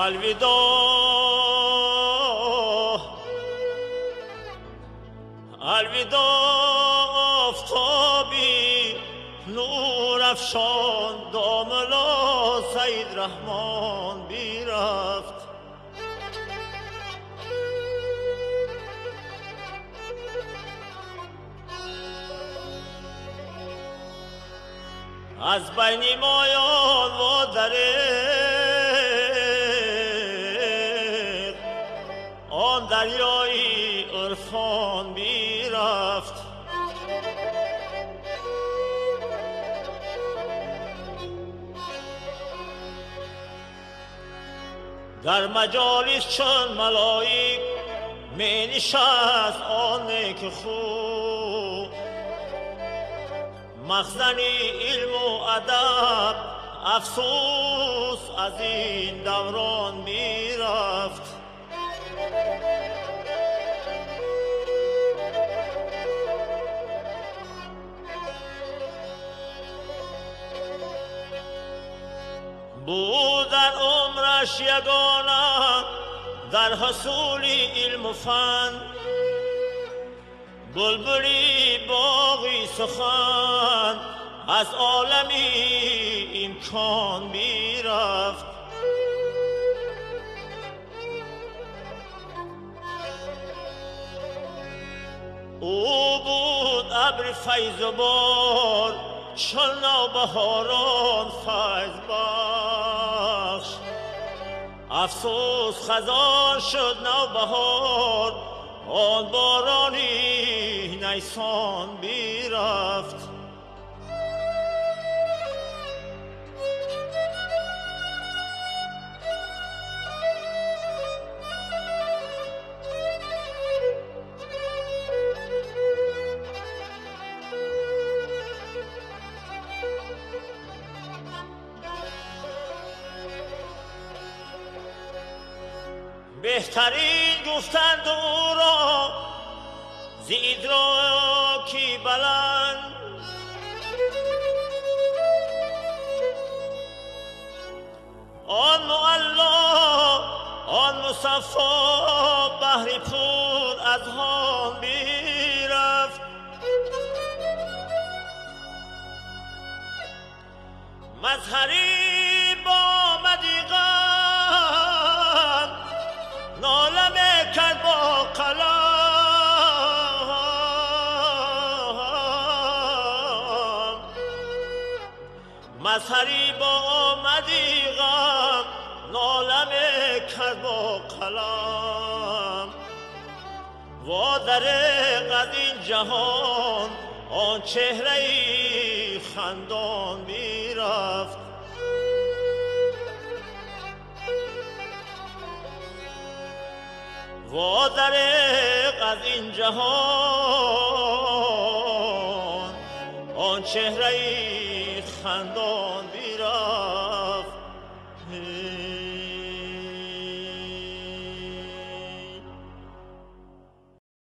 الوداع الوداع آفتابی نور افشان داملا سید رحمان بی رفت از بین مایان و دریغ آن دریایی عرفان بی رفت در مجالس چون ملائک می نشست آن نیک خوب مخزن علم و ادب افسوس از این دوران می رفت بود در عمرش یگانه در حصول علم و فن بلبلی باغی سخن از عالمی امکان بی رفت او بود ابر فیض و بار چون نوبهاران فیض بخش افسوس خزان شد نوبهار آن بارانی نیسان بی رفت بهترین گفتند او را ز ادراکی بلند آن معلا آن مصفا بحر پود از هان بی رفت مظهری با مدیغم ناله میکرد با قلم مظهری با مدیغم ناله میکرد با قلم و دریغ از این جهان آن چهره خندان بی رفت و دریغ از این جهان آن چهره خندان بی رفت